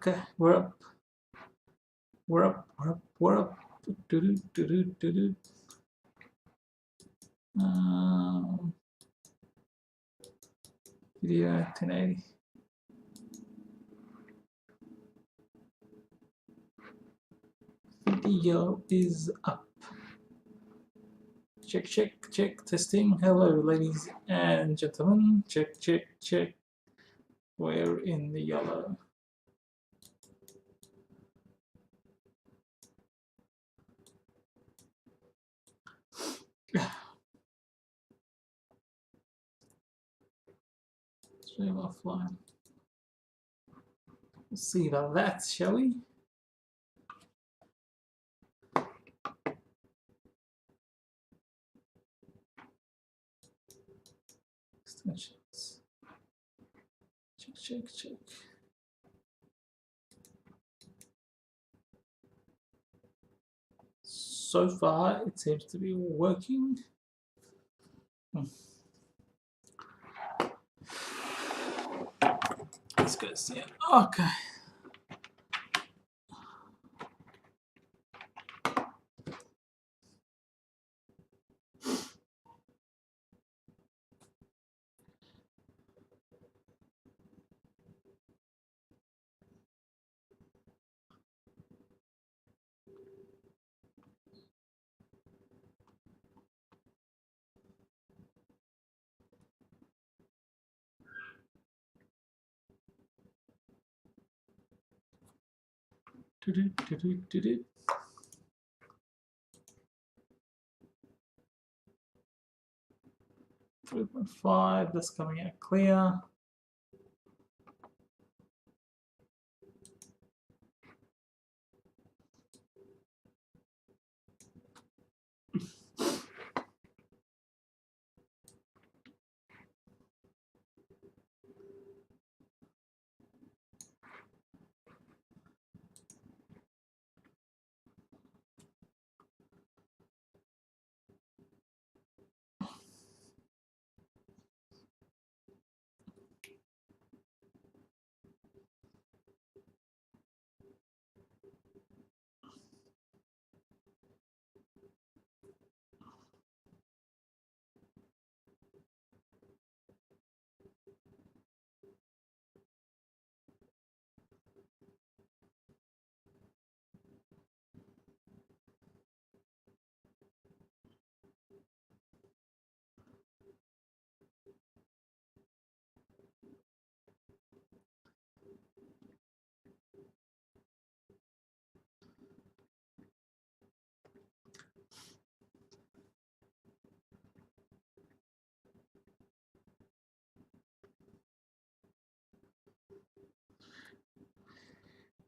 Okay, we're up. We're up. We're up. We're up. Video 1080. Video is up. Check, check, check. Testing. Hello, ladies and gentlemen. Check, check, check. We're in the yellow. Stream offline. Let's see about that, shall we? Extensions. Check, check, check. So far, it seems to be working. Let's go see it. Okay. Do-do-do-do-do-do. 3.5, that's coming out clear.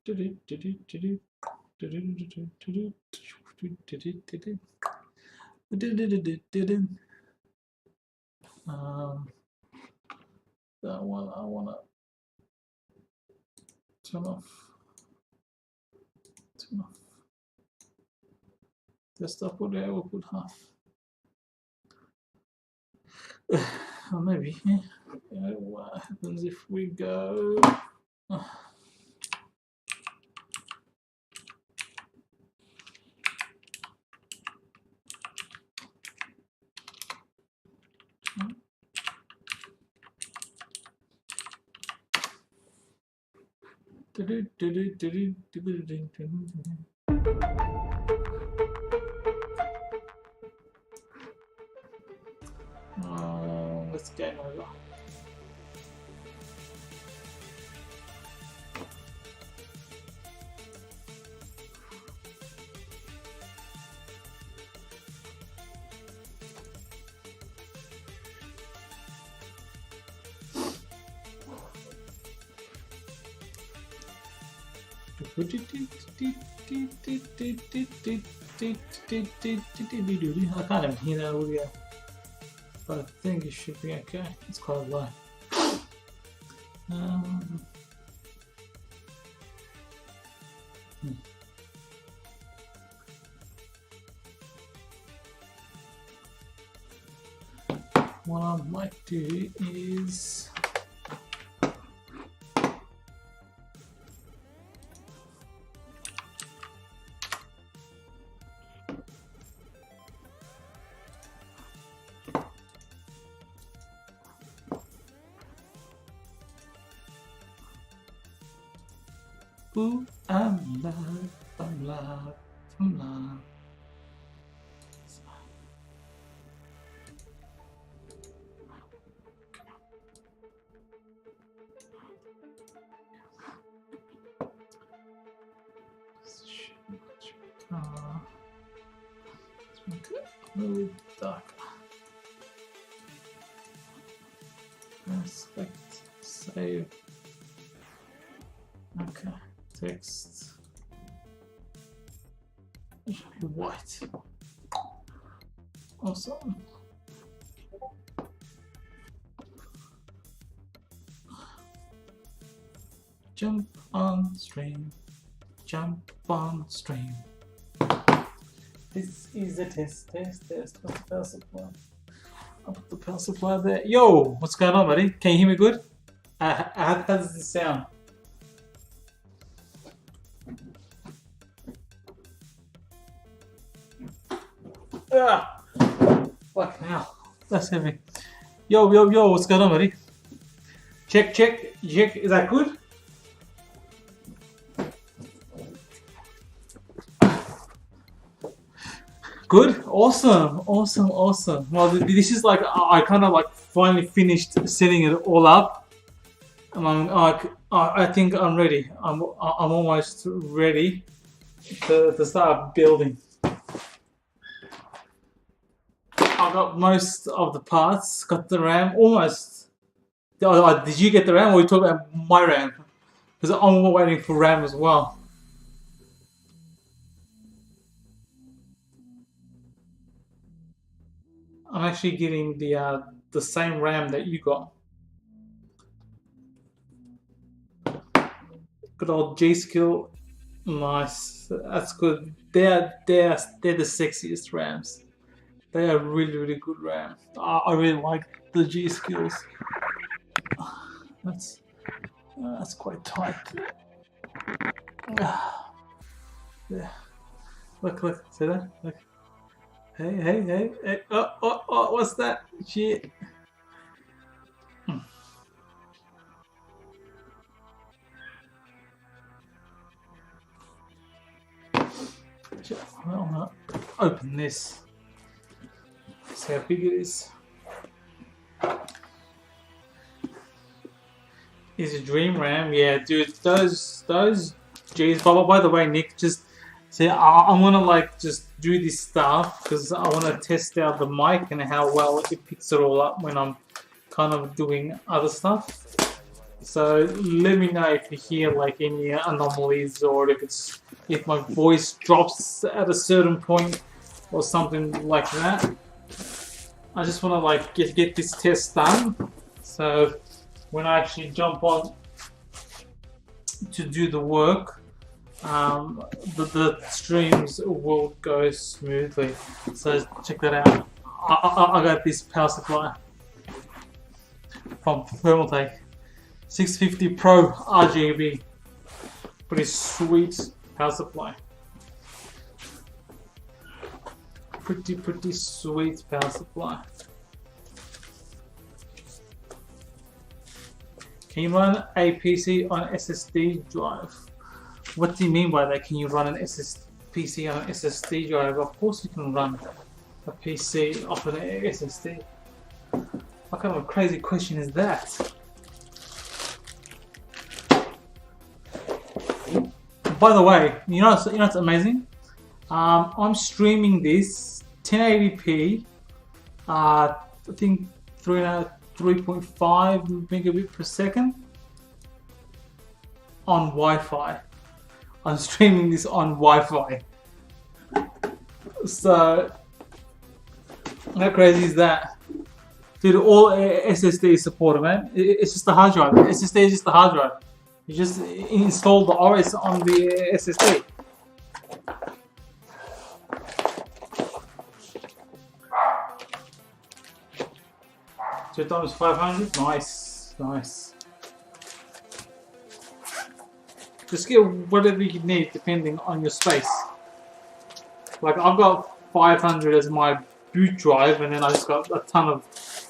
Do-do-do-do-do-do. Do-do-do-do-do-do. Do-do-do-do-do-do. Do-do-do-do-do-do. That one I want to turn off. Turn off. Desktop or there, we'll put half. Or maybe, yeah. What happens if we go? Let's game over. I can't even hear that audio, but I think it should be okay. It's quite low. What I might do is Ooh, I'm love, I'm love, I'm love. Let's make it a little darker. Select, save. Okay, text. White. Awesome. Jump on stream. Jump on stream. This is a test. Put the power supply. I'll put the power supply there. Yo, what's going on, buddy? Can you hear me good? How does this sound? Ah, fuck now. That's heavy. Yo, what's going on, buddy? Check. Is that good? Good, awesome. Well, this is like I kind of like finally finished setting it all up, and I think I'm ready. I'm almost ready to start building. I got most of the parts. Got the RAM almost. Did you get the RAM, or you talk about my RAM? Because I'm waiting for RAM as well. I'm actually getting the same RAM that you got. Good old G skill, nice. That's good. They're the sexiest RAMs. They are really good RAM. I really like the G skills. That's quite tight. Yeah. Look, see that? Look. Hey. Oh, what's that? Shit. I'm gonna open this. See how big it is. Is a dream RAM? Yeah, dude. Those G's. By the way, Nick, just see, I'm gonna like just do this stuff because I want to test out the mic and how well it picks it all up when I'm kind of doing other stuff. So let me know if you hear like any anomalies or if my voice drops at a certain point or something like that. I just want to like get this test done. So when I actually jump on to do the work, the streams will go smoothly. So check that out. I got this power supply from Thermaltake, 650 Pro RGB. Pretty sweet power supply. Pretty sweet power supply. Can you run a PC on SSD drive? What do you mean by that? Can you run an PC on an SSD drive? Of course you can run a PC off an SSD. What kind of a crazy question is that? By the way, you know what's amazing? I'm streaming this 1080p. I think 3.5 megabit per second on Wi-Fi. I'm streaming this on Wi-Fi. So how crazy is that? Dude, all SSD is supported, man. It's just the hard drive. SSD is just the hard drive. You just install the OS on the SSD. 2 times 500, nice. Just get whatever you need depending on your space. Like I've got 500 as my boot drive, and then I just got a ton of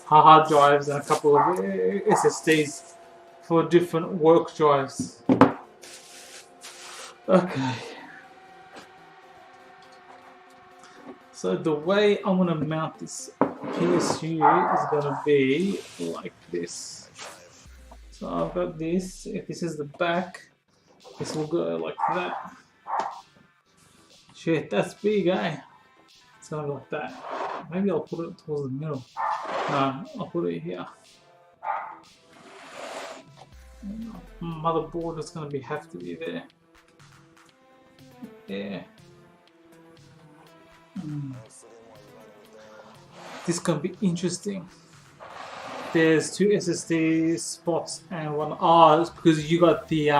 hard drives and a couple of SSDs for different work drives. Okay. So the way I'm gonna mount this PSU is gonna be like this. So I've got this. If this is the back, this will go like that. Shit, that's big, eh? It's gonna go like that. Maybe I'll put it towards the middle. No, I'll put it here. Motherboard is gonna have to be there. Yeah. This can be interesting. There's 2 SSD spots and one. Oh, it's because you got the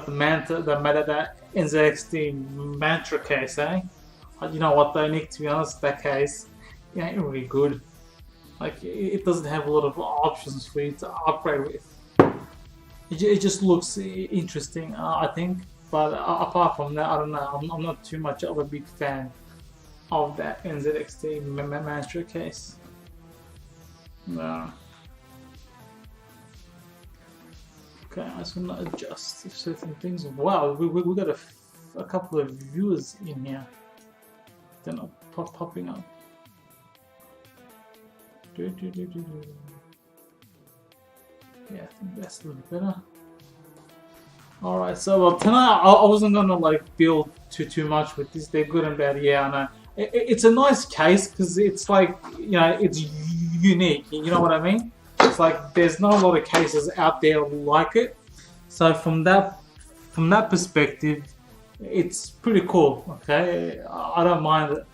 Manta, that NZXT Mantra case, eh? You know what though, Nick? To be honest, that case it ain't really good. Like it doesn't have a lot of options for you to upgrade with. It just looks interesting, I think. But apart from that, I don't know. I'm not too much of a big fan of that NZXT Mantra case. No. Okay, I just want to adjust certain things. Wow, we got a couple of viewers in here. They're not popping up. Yeah, I think that's a little better. Alright, so well, tonight I wasn't gonna like build too much with this. They're good and bad, yeah, I know. It's a nice case because it's like, you know, it's unique. You know what I mean? It's like there's not a lot of cases out there like it. So from that perspective, it's pretty cool. Okay, I don't mind it,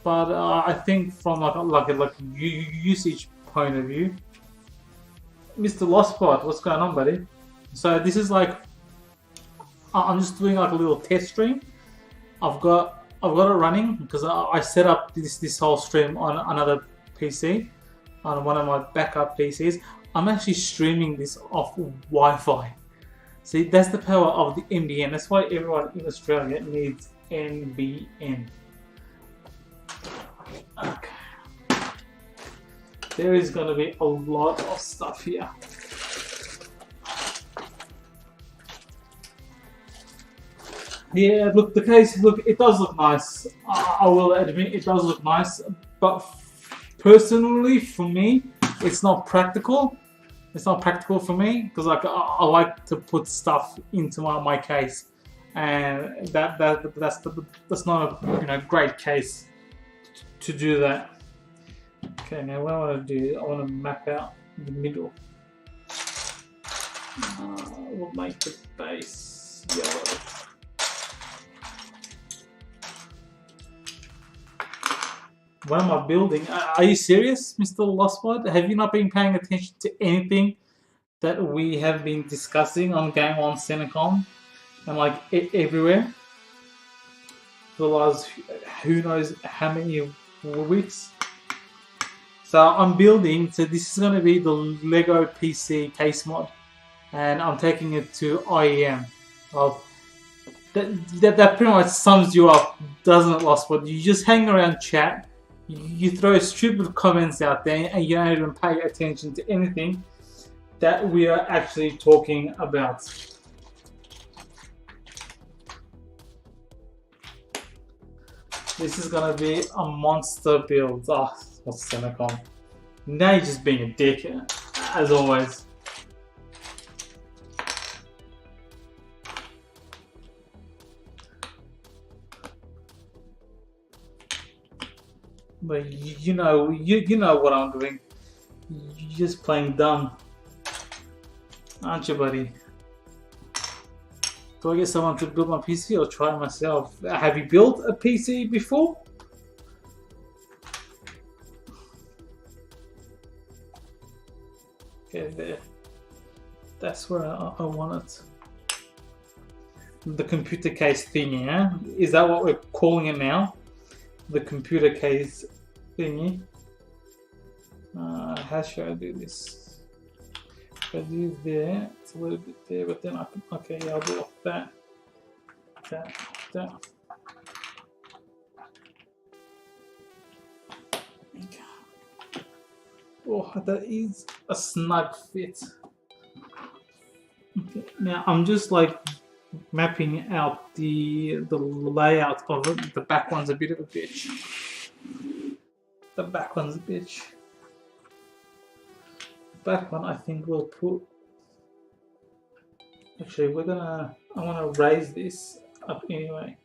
but I think from like usage point of view, Mr. Lostbot, what's going on, buddy? So this is like I'm just doing like a little test stream. I've got it running because I set up this whole stream on another PC, on one of my backup PCs. I'm actually streaming this off Wi-Fi. See, that's the power of the NBN. That's why everyone in Australia needs NBN. Okay. There is going to be a lot of stuff here. Yeah, look, the case, look, it does look nice. I will admit it does look nice, but personally, for me, it's not practical. It's not practical for me because like I like to put stuff into my case, and that's not a great case to do that. Okay, now what I want to do, I want to map out the middle. We'll make the base yellow. What am I building? Are you serious, Mr. Lostbot? Have you not been paying attention to anything that we have been discussing on Game On Senecom and like everywhere for the last who knows how many weeks? So I'm building. So this is going to be the Lego PC case mod, and I'm taking it to IEM. Well, that pretty much sums you up, doesn't it, Lostbot? You just hang around chat. You throw stupid comments out there and you don't even pay attention to anything that we are actually talking about. This is gonna be a monster build. Oh, what's Senecom? Now you're just being a dick, as always. But you know what I'm doing. You're just playing dumb, aren't you, buddy? Do I get someone to build my PC or try it myself? Have you built a PC before? Okay, there. That's where I want it. The computer case thingy, yeah? Is that what we're calling it now? The computer case thingy. How should I do this? If I do there, it's a little bit there, but then I can, okay, yeah, I'll do off that. Okay. Oh, that is a snug fit. Okay, now I'm just like mapping out the layout of it. The back one's a bit of a bitch. The back one's a bitch. Back one, I think we'll put. Actually, I want to raise this up anyway.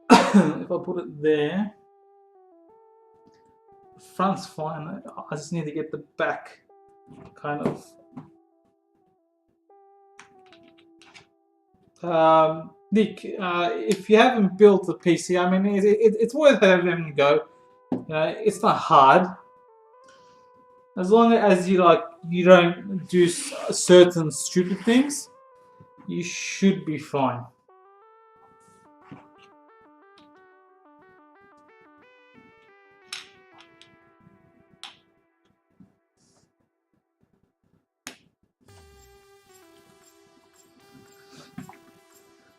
If I put it there, the front's fine. I just need to get the back kind of. Nick, if you haven't built the PC, I mean, it's worth having a go. It's not hard. As long as you don't do certain stupid things, you should be fine.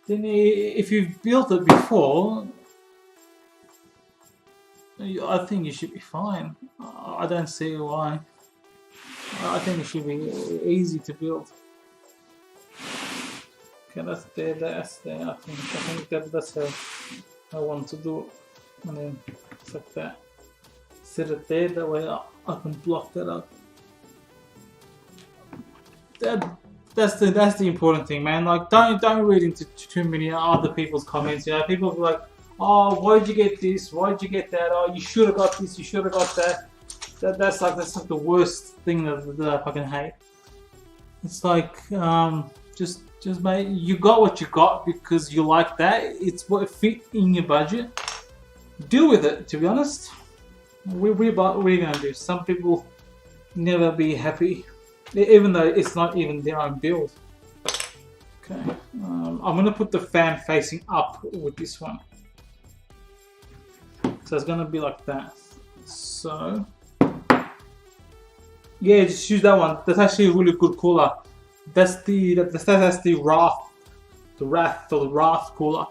Then if you've built it before, I think you should be fine. I don't see why. I think it should be easy to build. Okay, that's there, that's there. I think that's how I want to do it. And then it's like that. Set it there, that way I can block that up. That's the important thing, man. Like, don't read into too many other people's comments. People are like, oh, why'd you get this? Why'd you get that? Oh, you should have got this. You should have got that. That's like the worst thing that I fucking hate. It's like, just mate, you got what you got because you like that. It's what fit in your budget. Deal with it. To be honest, we're gonna do. Some people never be happy, even though it's not even their own build. Okay, I'm gonna put the fan facing up with this one. So it's gonna be like that. So yeah, just use that one. That's actually a really good cooler. That's the Wrath cooler.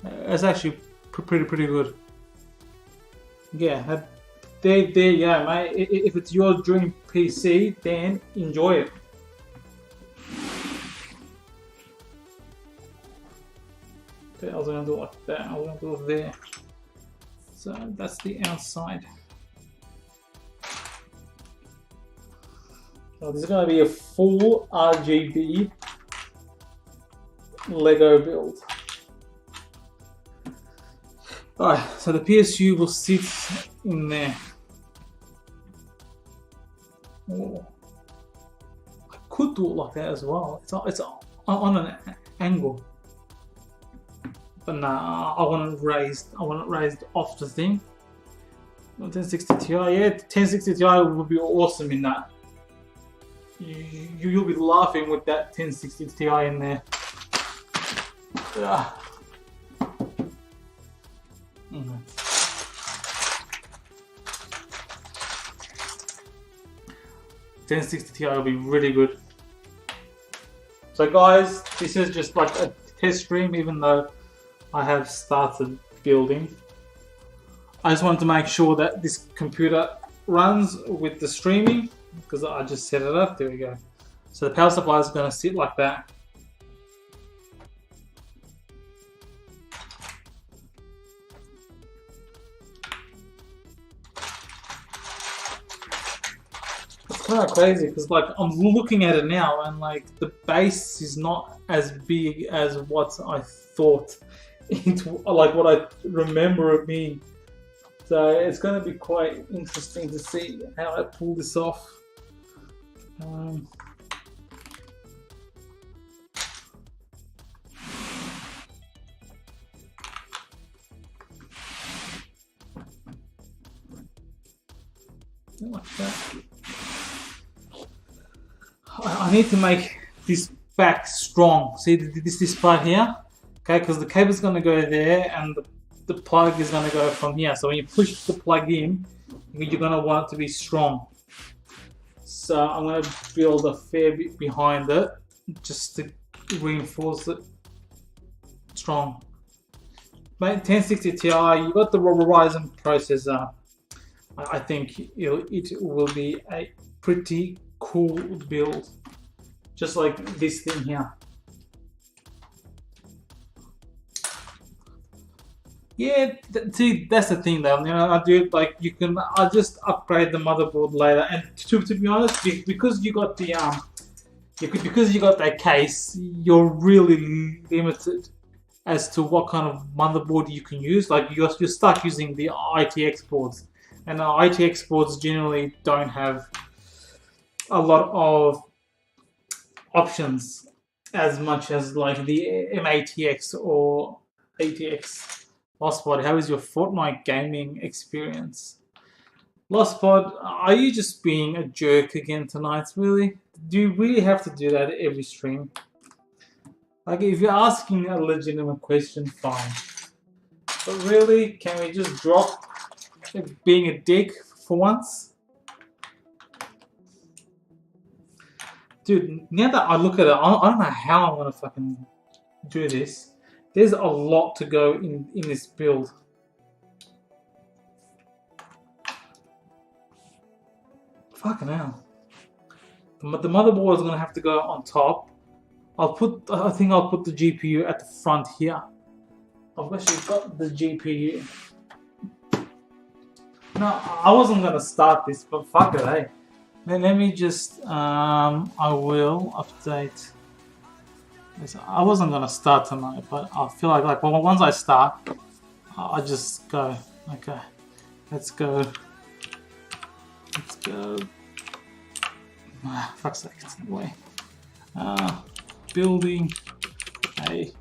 It's actually pretty good. Yeah, there you go, mate. If it's your dream PC, then enjoy it. Okay, I was gonna do it like that. I was gonna do it there. So that's the outside. So this is going to be a full RGB Lego build. Alright, so the PSU will sit in there. Oh. I could do it like that as well. It's on an angle. But nah, I want it raised off the thing. 1060 Ti, yeah, 1060 Ti would be awesome in that. You'll be laughing with that 1060 Ti in there. Ah. 1060 Ti will be really good. So guys, this is just like a test stream, even though I have started building. I just wanted to make sure that this computer runs with the streaming, because I just set it up. There we go. So the power supply is going to sit like that. It's kind of crazy because like I'm looking at it now and like the base is not as big as what I thought like what I remember it being. So it's going to be quite interesting to see how I pull this off. Like that. I need to make this back strong. See this part here? Okay, because the cable's going to go there and the plug is going to go from here. So when you push the plug in, you're going to want it to be strong. So I'm going to build a fair bit behind it just to reinforce it strong. Mate, 1060 Ti, you got the Ryzen processor. I think it will be a pretty cool build. Just like this thing here. Yeah, see, that's the thing though. You know, I do like you can. I'll just upgrade the motherboard later, and to be honest, because you got the because you got that case, you're really limited as to what kind of motherboard you can use. Like you're stuck using the ITX boards, and the ITX boards generally don't have a lot of options as much as like the MATX or ATX. Lost Pod, how is your Fortnite gaming experience? Lost Pod, are you just being a jerk again tonight, really? Do you really have to do that at every stream? Like, if you're asking a legitimate question, fine. But really, can we just drop being a dick for once? Dude, now that I look at it, I don't know how I'm gonna fucking do this. There's a lot to go in this build. Fucking hell. The motherboard is gonna have to go on top. I think I'll put the GPU at the front here. I've actually got the GPU. No, I wasn't gonna start this, but fuck it, hey. Let me just, I will update. I wasn't gonna start tonight, but I feel like well, once I start, I just go. Okay, let's go. Let's go. Fuck's sake, it's in the way. Building a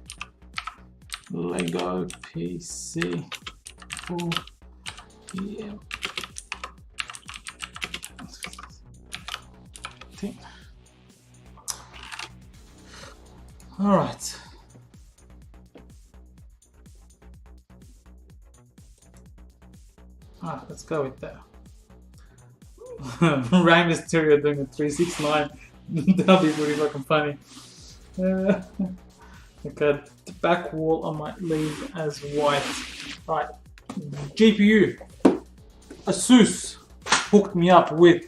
Lego PC for PM. All right. Let's go with that. Rey Mysterio doing a 369. That'll be pretty fucking funny. Okay, the back wall I might leave as white. Right, GPU. Asus hooked me up with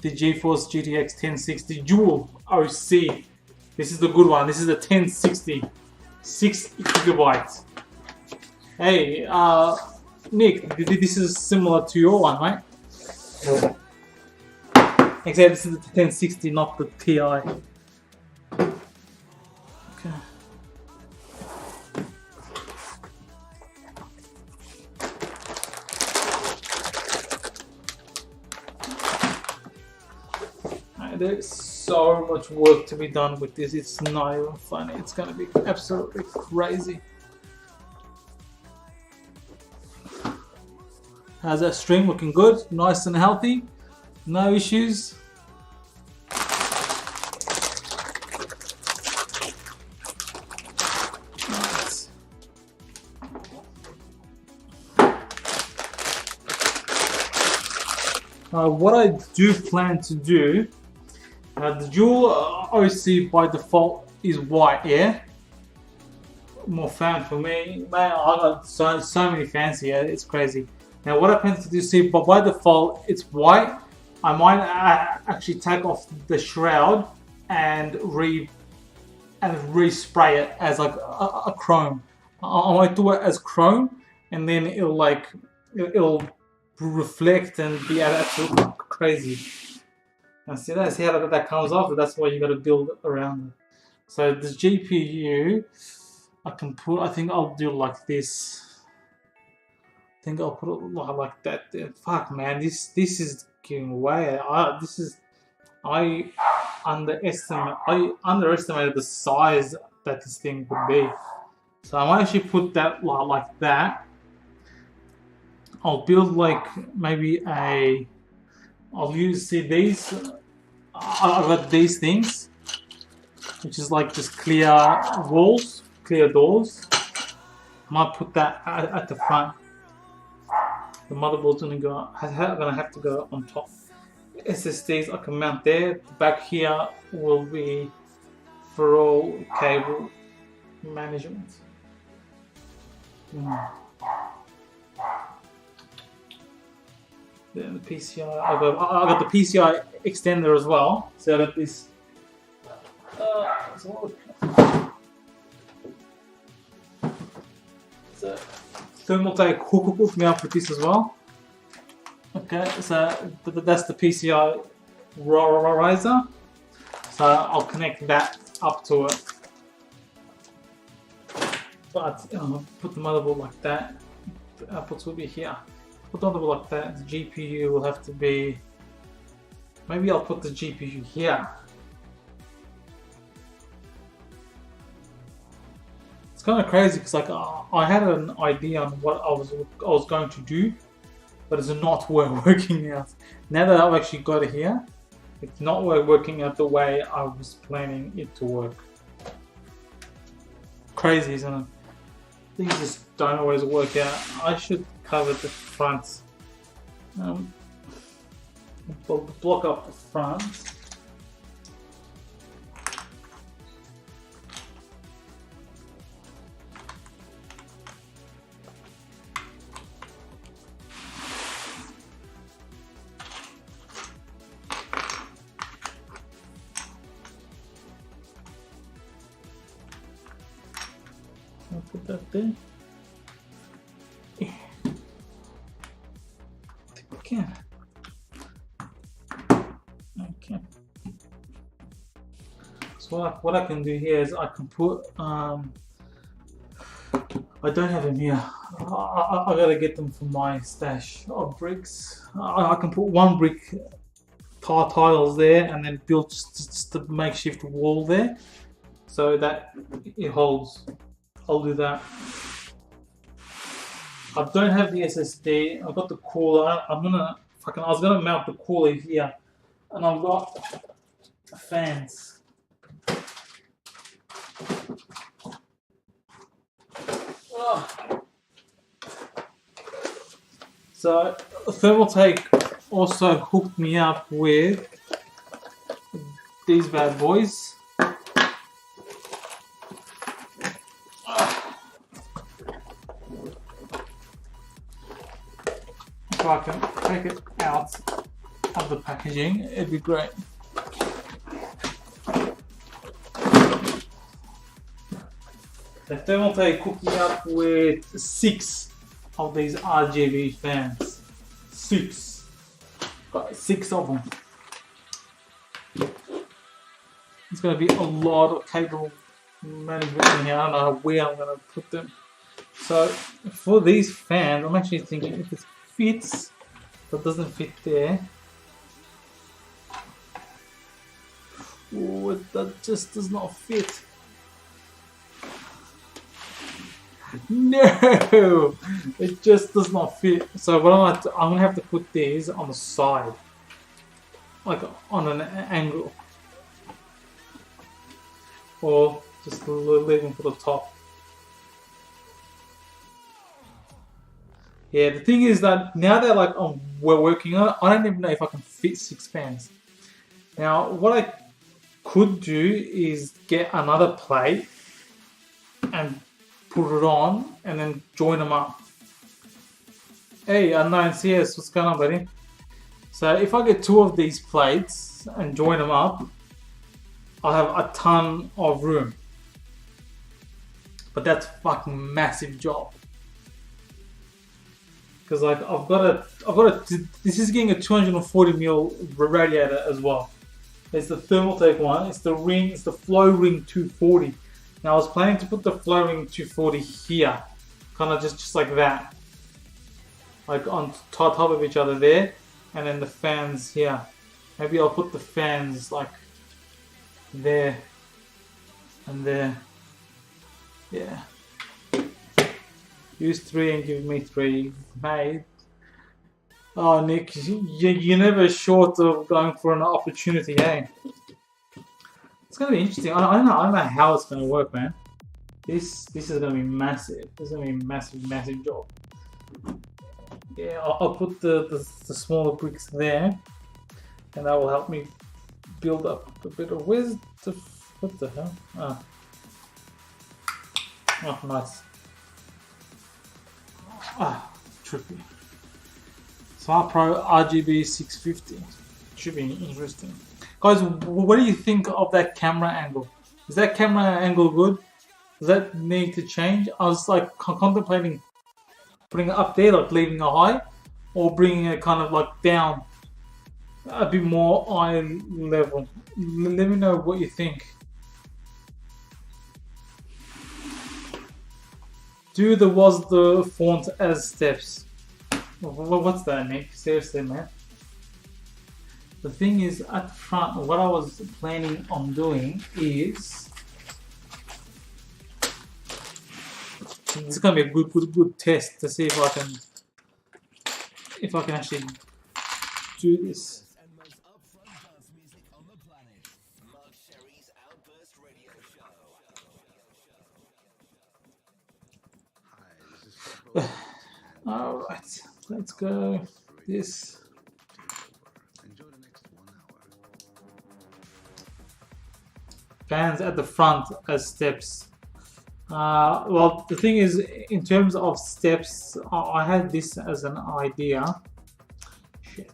the GeForce GTX 1060 Dual OC. This is the good one. This is the 1060, 6 gigabytes. Hey, Nick, this is similar to your one, right? Except this is the 1060, not the Ti. Okay. There's so much work to be done with this. It's not even funny. It's gonna be absolutely crazy. How's that stream looking? Good, nice and healthy, no issues. Nice. What I do plan to do, the dual OC by default is white, yeah? More fan for me. Man, I got so many fans here, it's crazy. Now what I plan to do, see, but by default it's white. I might actually take off the shroud and respray it as like a chrome. I might do it as chrome, and then it'll reflect and be absolutely crazy. Now see how that comes off. That's why you got to build around it. So the GPU, I think I'll do like this. I think I'll put it like that there. Fuck man, this is giving away. I underestimated the size that this thing would be. So I might actually put that like that. I'll build like maybe I'll use these. I've got these things, which is like just clear walls, clear doors. I might put that at the front. The motherboard's gonna have to go on top. SSDs I can mount there. The back here will be for all cable management. Then the PCI, I got the PCI extender as well. So I got this. So Thermaltake hooked me up with this as well. Okay, so that's the PCI riser. So I'll connect that up to it. But put the motherboard like that. The outputs will be here. Put the motherboard like that. The GPU will have to be. Maybe I'll put the GPU here. It's kind of crazy because like I had an idea on what I was going to do, but it's not working out. Now that I've actually got it here, it's not working out the way I was planning it to work. Crazy, isn't it? Things just don't always work out. I should cover the front. Block up the front. I'll put that there. I think I can. Okay. So what I can do here is I can put I don't have them here. I gotta get them from my stash of bricks. I can put one brick tiles there and then build just a makeshift wall there so that it holds. I'll do that. I don't have the SSD. I've got the cooler. I was gonna mount the cooler here, and I've got fans. Oh. So Thermaltake also hooked me up with these bad boys. If I can take it out of the packaging, it'd be great. The Thermaltake hooked me up with 6 of these RGB fans. 6. Got 6 of them. It's going to be a lot of cable management in here. I don't know where I'm going to put them. So for these fans, I'm actually thinking if it fits, but doesn't fit there. Oh, that just does not fit. No, it just does not fit. So what I'm gonna have to put these on the side, like on an angle, or just leave them for the top. Yeah, the thing is that now that we're working on it, I don't even know if I can fit 6 fans. Now, what I could do is get another plate and put it on and then join them up. Hey, Unknown CS, what's going on, buddy? So if I get 2 of these plates and join them up, I'll have a ton of room. But that's a fucking massive job. Because like I've got this is getting a 240mm radiator as well. It's the Thermaltake one. It's the ring. It's the Flow Ring 240. Now I was planning to put the Flow Ring 240 here, kind of just like that, like on top of each other there, and then the fans here. Maybe I'll put the fans like there and there. Yeah. Use 3 and give me 3, mate. Oh, Nick, you're never short of going for an opportunity, eh? It's gonna be interesting. I don't know how it's gonna work, man. This is gonna be massive. This is gonna be a massive job. Yeah, I'll put the smaller bricks there, and that will help me build up a bit of. What the hell? Oh, nice. Trippy. Smart Pro RGB 650. Should be interesting. Guys, what do you think of that camera angle? Is that camera angle good? Does that need to change? I was like contemplating putting it up there, like leaving it high, or bringing it kind of like down a bit more eye level. Let me know what you think. Do the was the font as steps. What's that, Nick? Seriously, man. The thing is, at the front, what I was planning on doing is it's gonna be a good test to see if I can actually do this. Alright, let's go. This. Fans at the front as steps. Well, the thing is, in terms of steps, I had this as an idea. Shit.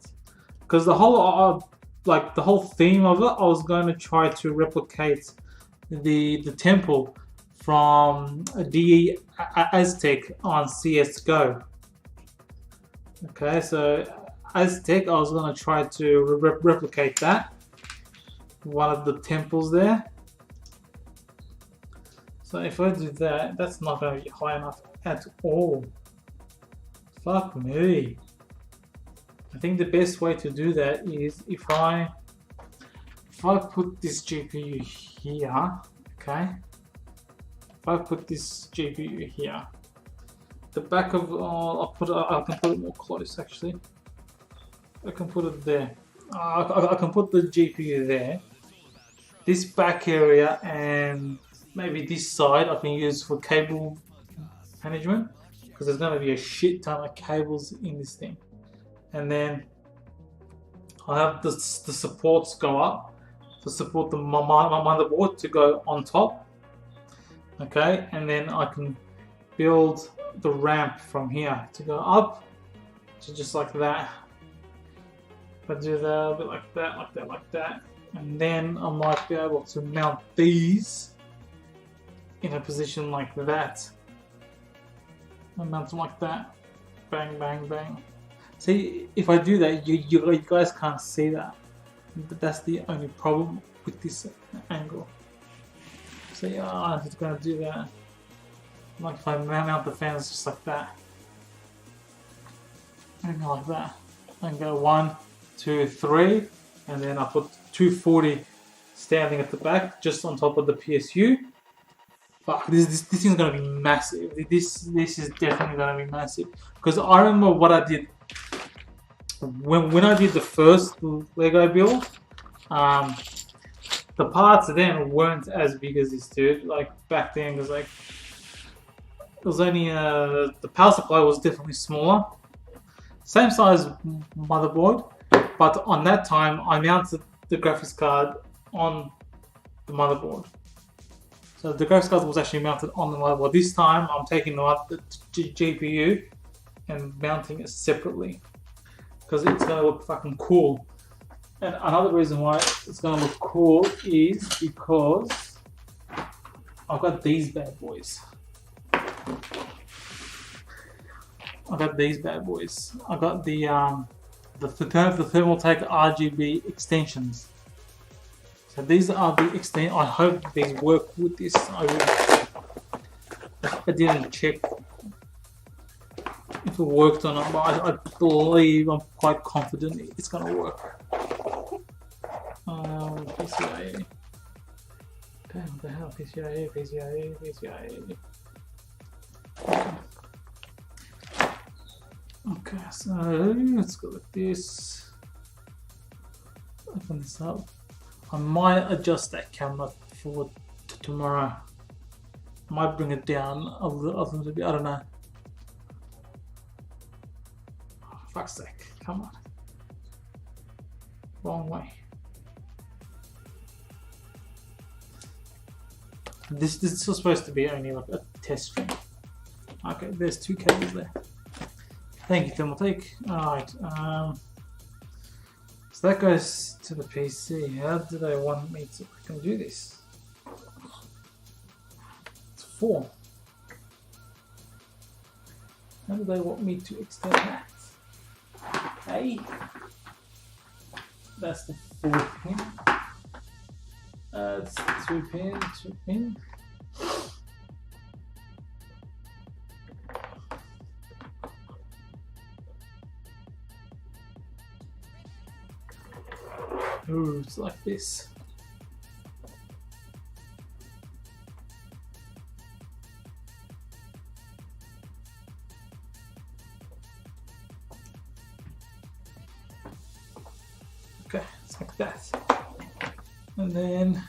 Because the whole, the whole theme of it, I was going to try to replicate the temple from the Aztec on CS:GO. Okay, so Aztec, I was going to try to replicate that. One of the temples there. So if I do that, that's not going to be high enough at all. Fuck me. I think the best way to do that is if I put this GPU here, okay? If I put this GPU here, the back of I can put it more close actually. I can put it there. I can put the GPU there. This back area and maybe this side I can use for cable management because there's going to be a shit ton of cables in this thing. And then I have the supports go up to support the motherboard to go on top. Okay, and then I can build the ramp from here to go up to just like that. If I do that a bit like that, like that, like that, and then I might be able to mount these in a position like that. I mount them like that. Bang, bang, bang. See, if I do that, you guys can't see that. But that's the only problem with this angle. So yeah, I'm just gonna do that. Like if I mount the fans just like that. And go like that. And go 1, 2, 3, and then I put 240 standing at the back, just on top of the PSU. Fuck, this thing's gonna be massive. This is definitely gonna be massive. Because I remember what I did when I did the first Lego build. The parts then weren't as big as this, dude. Like back then, it was only the power supply was definitely smaller. Same size motherboard, but on that time I mounted the graphics card on the motherboard. So the graphics card was actually mounted on the motherboard. This time I'm taking the GPU and mounting it separately because it's gonna look fucking cool. And another reason why it's gonna look cool is because I've got these bad boys. I got these bad boys. I got the Thermaltake RGB extensions. So these are the extent. I hope these work with this. I didn't check if it worked or not, but I believe, I'm quite confident it's gonna work. PCIe. Damn, what the hell? PCIe. Okay, so let's go with this. Open this up. I might adjust that camera for tomorrow. I might bring it down a little bit. I don't know. Oh, fuck's sake! Come on. Wrong way. This is supposed to be only like a test stream. Okay, there's 2 cables there. Thank you, Thermaltake. Alright, so that goes to the PC. How do they want me to freaking do this? It's 4. How do they want me to extend that? Okay. That's the 4th pin. It's 2 pin, 2 pin. Ooh, it's like this. Okay, it's like that. And then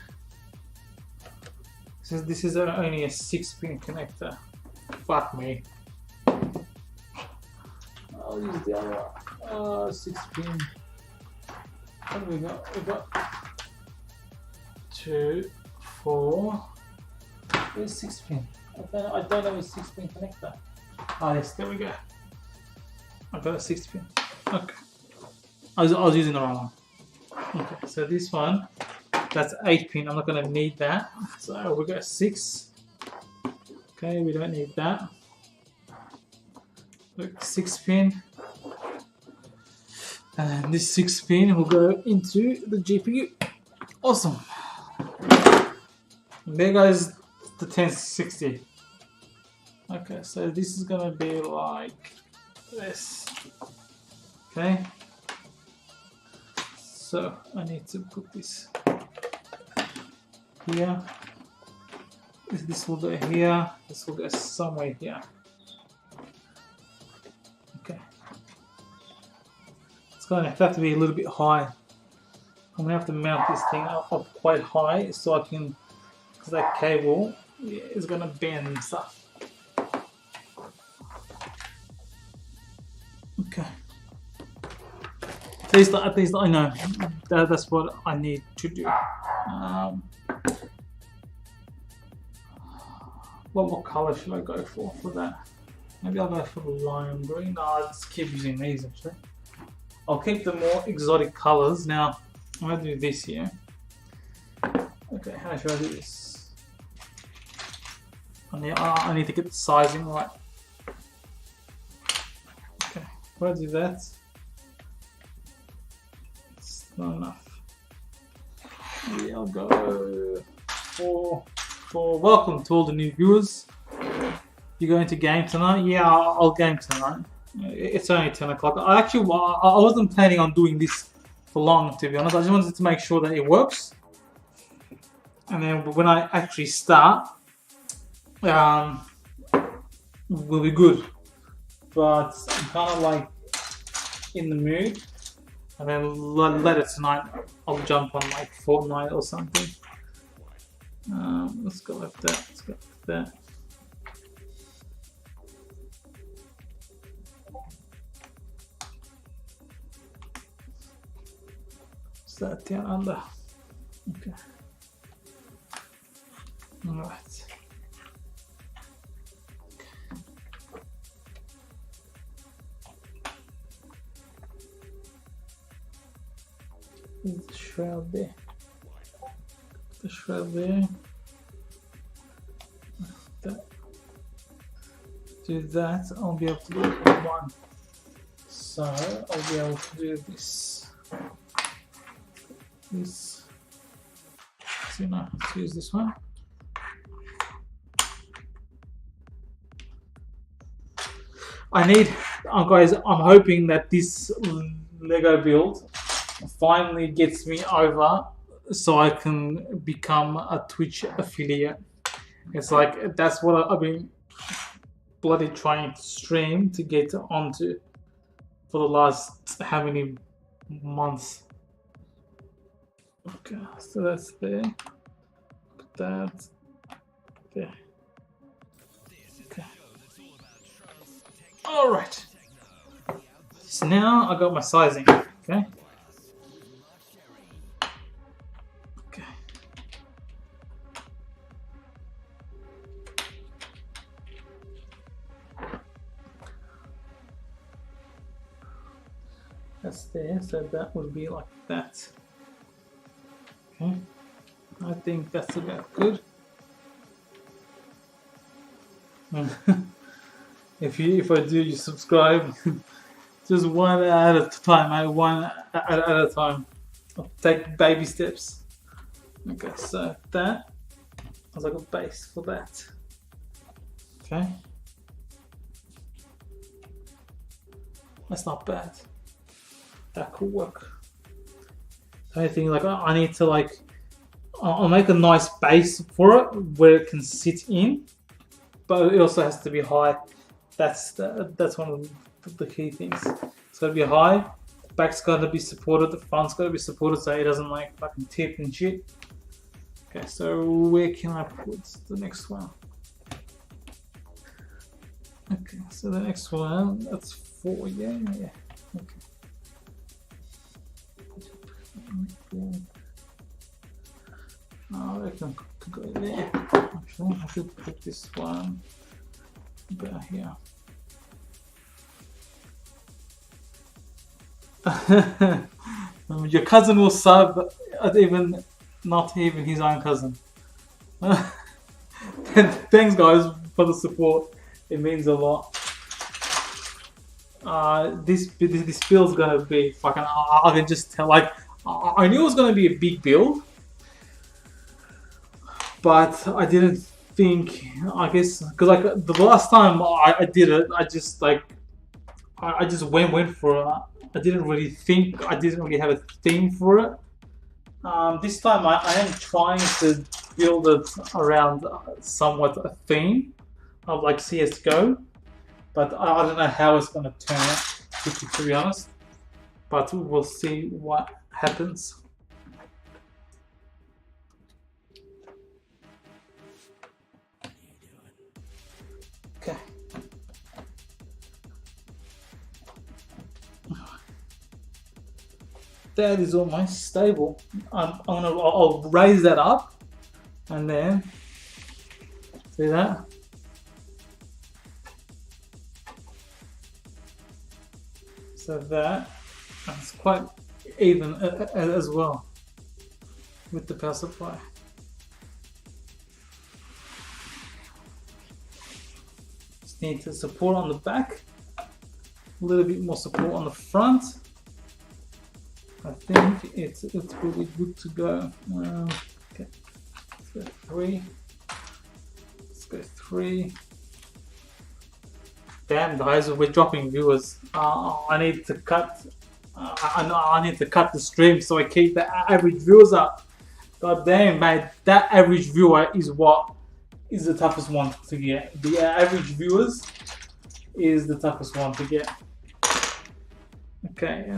this is only a 6-pin connector. Fuck me. I'll use the other one. 6-pin. What do we got? We got 2, 4. Where's 6-pin? I don't have a 6-pin connector. Oh yes, there we go. I've got a 6-pin. Okay. I was using the wrong one. Okay, so this one, that's 8-pin. I'm not going to need that. So we got 6. Okay, we don't need that. Look, 6-pin. And this 6-pin will go into the GPU. Awesome. And there goes the 1060. Okay, so this is going to be like this. Okay. So I need to put this here. This will go here. This will go somewhere here. Okay. It's going to have to be a little bit high. I'm going to have to mount this thing up quite high so I can, because that cable is going to bend and stuff. Okay. At least I know that's what I need to do. What color should I go for that? Maybe I'll go for the lime green. No, I'll just keep using these actually. I'll keep the more exotic colors. Now, I'm going to do this here. Okay, how should I do this? I need to get the sizing right. Okay, if I do that, it's not enough. Maybe I'll go for welcome to all the new viewers. You going to game tonight? Yeah, I'll game tonight. It's only 10 o'clock. I wasn't planning on doing this for long, to be honest. I just wanted to make sure that it works. And then when I actually start, we'll be good. But I'm kind of like in the mood. And then later tonight, I'll jump on like Fortnite or something. Let's go like that. Let's go like that. That down under. Okay. All right. There's the shroud there. The shroud there. That. Do that. I'll be able to do one. So I'll be able to do this. So now let's use this one. Guys, I'm hoping that this Lego build finally gets me over so I can become a Twitch affiliate. It's like, that's what I've been bloody trying to stream to get onto for the last how many months. Okay, so that's there. Put that there. Okay. All right. So now I got my sizing. Okay. Okay. That's there. So that would be like that. Okay, I think that's about good. if I do, you subscribe. Just one at a time, mate. One at a time. I'll take baby steps. Okay, so that was like a base for that. Okay. That's not bad. That could work. The only thing, like, I need to, like, I'll make a nice base for it where it can sit in, but it also has to be high. That's one of the key things. It's got to be high. The back's got to be supported. The front's got to be supported so it doesn't, like, fucking tip and shit. Okay, so where can I put the next one? Okay, so the next one, that's 4, yeah. Okay. I reckon I could go there. Actually, I should put this one about here. Your cousin will sub, not even his own cousin. Thanks, guys, for the support. It means a lot. This build's gonna be fucking. I can just tell. Like, I knew it was gonna be a big build, but I didn't think. I guess because, like, the last time I did it, I just went for it. I didn't really think. I didn't really have a theme for it. This time I am trying to build it around somewhat a theme of, like, CS:GO, but I don't know how it's going to turn out, to be honest. But we'll see what happens. Okay. That is almost stable. I'll raise that up, and then see that. So that's quite even as well with the power supply. Just need to support on the back, a little bit more support on the front. I think it's really good to go. Okay, let's go 3. Let's go 3. Damn, guys, we're dropping viewers. I need to cut. I need to cut the stream so I keep the average viewers up. God damn, mate, that average viewer is what is the toughest one to get. The average viewers is the toughest one to get. Okay.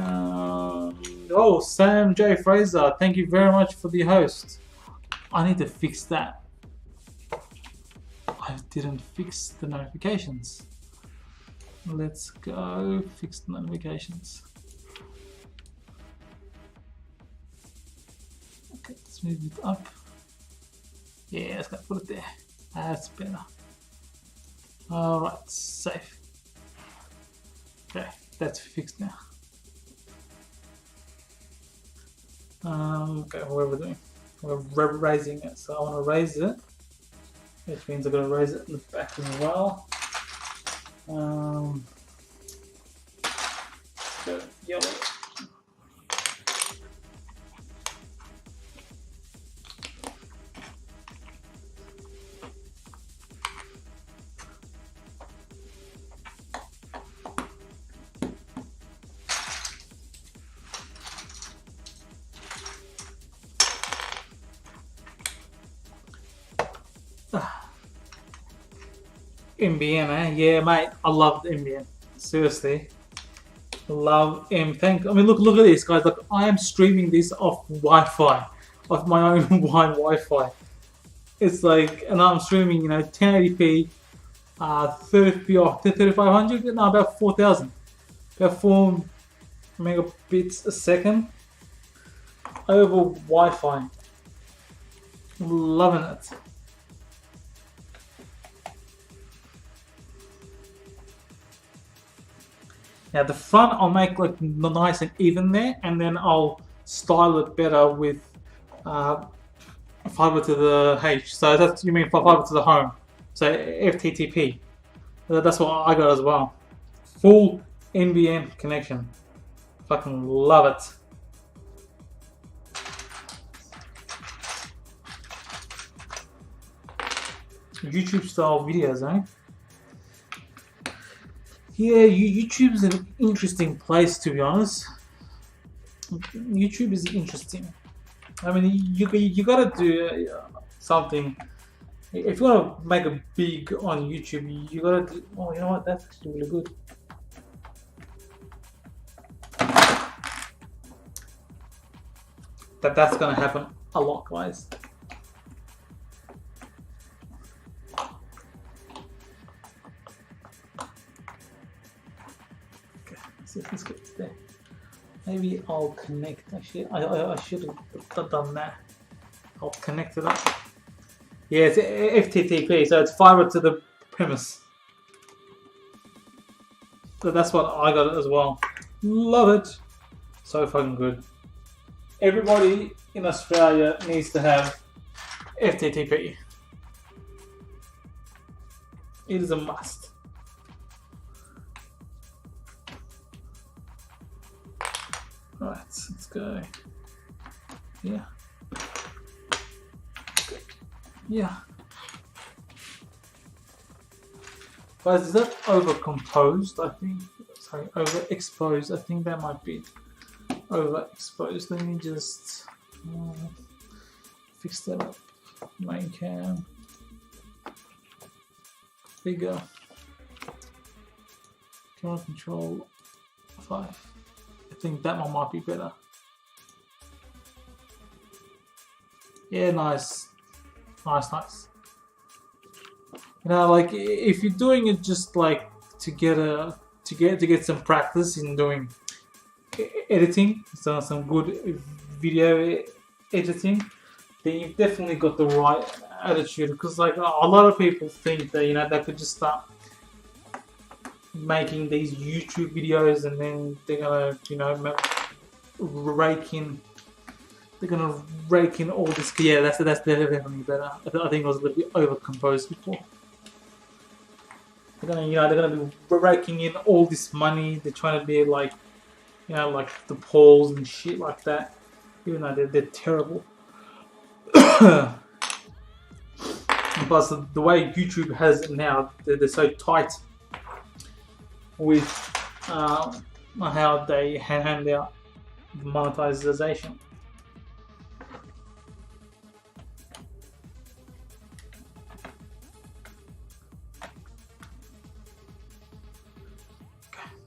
Oh, Sam J. Fraser, thank you very much for the host. I need to fix that. I didn't fix the notifications. Let's go fix the notifications. Okay, let's move it up. Yeah, let's go put it there. That's better. Alright, safe. Okay, that's fixed now. Okay, what are we doing? We're raising it, so I want to raise it, which means I'm going to raise it in the back as well. Go yellow. MBN, eh? Yeah, mate, I love MBN. Seriously, love M. I mean, look at this, guys. Like, I am streaming this off Wi-Fi, off my own Wi-Fi. It's like, and I'm streaming, 1080p, 30p or 3500. No, about 4000, about 4 megabits a second over Wi-Fi. Loving it. Now the front I'll make like nice and even there, and then I'll style it better with fiber to the H. So that's, you mean fiber to the home? So FTTP. That's what I got as well. Full NBN connection. Fucking love it. YouTube style videos, eh? Yeah, YouTube's an interesting place, to be honest. YouTube is interesting. I mean, you gotta do something. If you want to make a big on YouTube, you gotta do. Oh, you know what? That's actually really good. That's gonna happen a lot, guys. Okay, see if this gets there. Maybe I'll connect. Actually, I should have done that. I'll connect it up. Yeah, it's FTTP, so it's fiber to the premise. So that's what I got as well. Love it. So fucking good. Everybody in Australia needs to have FTTP. It is a must. Right, let's go. Yeah. Yeah. Guys, is that overcomposed? I think. Sorry, overexposed. I think that might be overexposed. Let me just fix that up. Main cam. Bigger. Camera control 5. I think that one might be better. Yeah, nice. Nice. You know, like if you're doing it just like to get some practice in doing editing, so some good video editing, then you've definitely got the right attitude. Because like a lot of people think that, you know, they could just start making these YouTube videos and then they're gonna, you know, rake in all this. Yeah, that's definitely better. I think it was a little bit overcomposed before. They're gonna be raking in all this money. They're trying to be like, you know, like the Pauls and shit like that. Even though they're terrible. Plus, the way YouTube has it now, they're so tight with how they hand out monetization.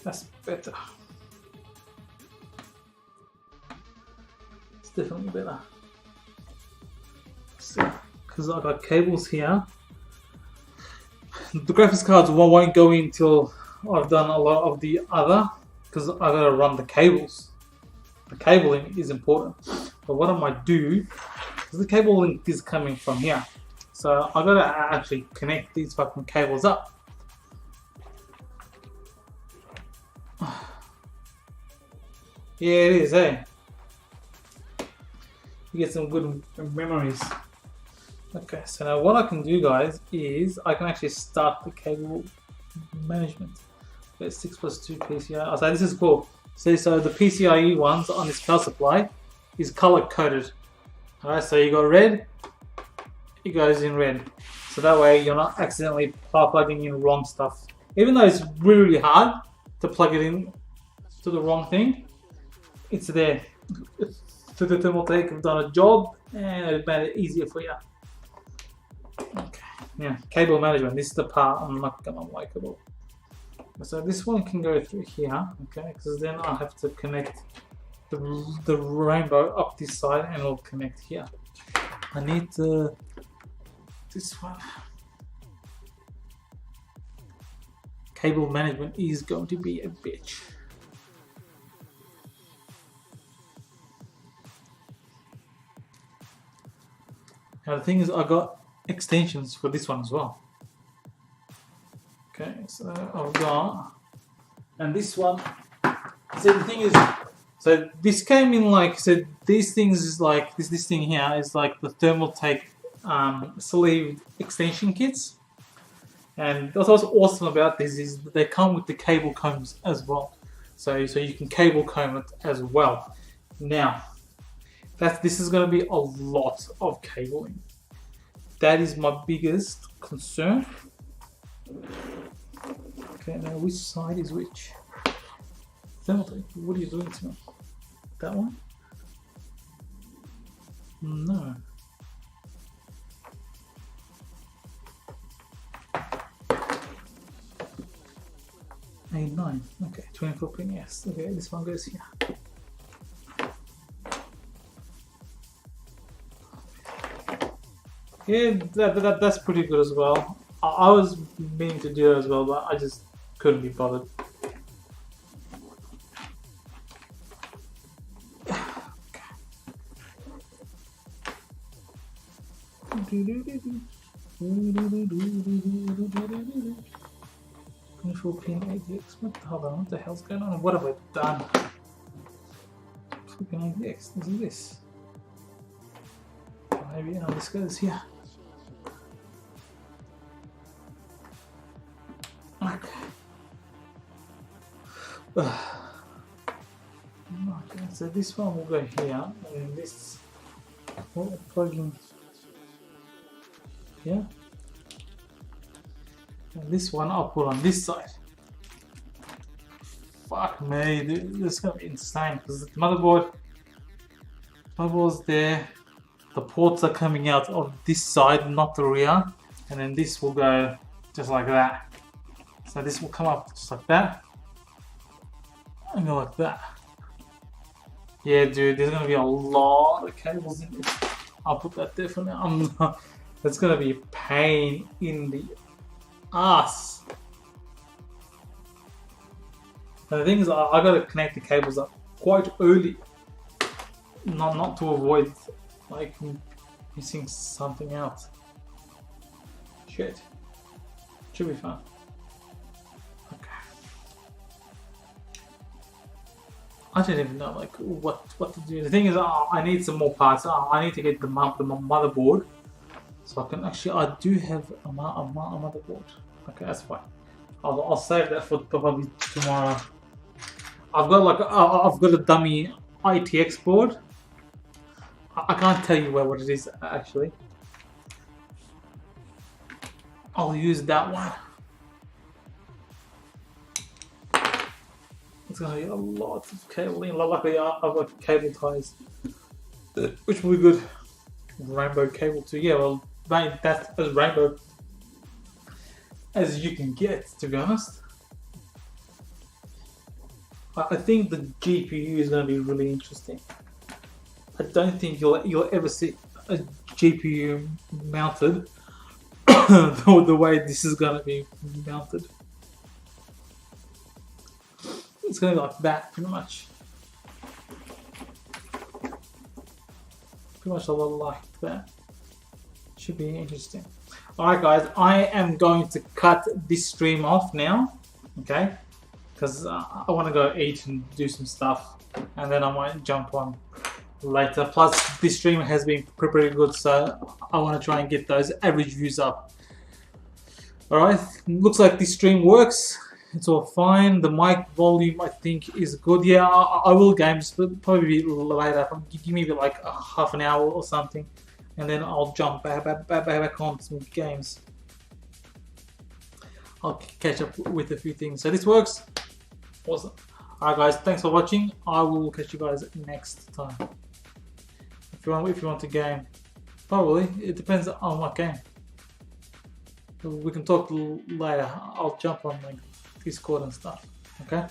That's better. It's definitely better. So, because I've got cables here. The graphics cards won't go in until I've done a lot of the other, because I've got to run the cables. The cabling is important. But what I might do, because the cable link is coming from here, so I've got to actually connect these fucking cables up. Yeah, it is, eh? You get some good memories. Okay, so now what I can do, guys, is I can actually start the cable management. It's 6+2 PCI. So this is cool. See, so the PCIe ones on this power supply is color coded. Alright, so you got red, it goes in red. So that way you're not accidentally plugging in wrong stuff. Even though it's really hard to plug it in to the wrong thing, it's there. So the Thermaltake have done a job and it made it easier for you. Okay, yeah, cable management. This is the part I'm not gonna like at all. So this one can go through here, okay, because then I'll have to connect the rainbow up this side and it'll connect here. I need this one. Cable management is going to be a bitch. Now the thing is, I got extensions for this one as well. Okay, so I've got, and this one. So the thing is, so this came in like, so these things is like this thing here is like the Thermaltake sleeve extension kits, And what's awesome about this is that they come with the cable combs as well. So you can cable comb it as well. Now, this is going to be a lot of cabling. That is my biggest concern. Okay, now which side is which? Thermal, what are you doing to me? That one? No. A9. Okay, 24 pin, yes. Okay, this one goes here. Yeah, that's pretty good as well. I was meaning to do it as well, but I just couldn't be bothered. Control pin ADX. Hold on, what the hell's going on? What have I done? Flipping ADX. This is this. Maybe this goes here. Okay. Okay, so this one will go here, and this will plug in here. And this one I'll put on this side. Fuck me, this is gonna be insane because the motherboard's there. The ports are coming out of this side, not the rear, and then this will go just like that. So this will come up just like that, and go like that. Yeah, dude, there's gonna be a lot of cables in this. I'll put that there for now. It's gonna be a pain in the ass. And the thing is, I gotta connect the cables up quite early, not to avoid like missing something out. Shit, should be fun. Okay, I don't even know like what to do. The thing is, I need some more parts. I need to get the motherboard. So I can actually, I do have a motherboard. Okay, that's fine. I'll save that for probably tomorrow. I've got a dummy ITX board. I can't tell you what it is actually. I'll use that one. It's gonna be a lot of cabling. Luckily, I've got cable ties, which will be good. Rainbow cable too. Yeah, well, that's as rainbow as you can get, to be honest. I think the GPU is going to be really interesting. I don't think you'll ever see a GPU mounted the way this is going to be mounted. It's going to be like that, pretty much. Pretty much a lot like that. Should be interesting. Alright guys, I am going to cut this stream off now, okay? Because I want to go eat and do some stuff, and then I might jump on later. Plus, this stream has been pretty good, so I want to try and get those average views up. Alright, looks like this stream works. It's all fine. The mic volume, I think, is good. Yeah, I will game, but probably later. Give me like half an hour or something, and then I'll jump back on some games. I'll catch up with a few things. So this works. Awesome. Alright guys, thanks for watching. I will catch you guys next time. If you want to game, probably it depends on what game. We can talk later. I'll jump on like Discord and stuff. Okay.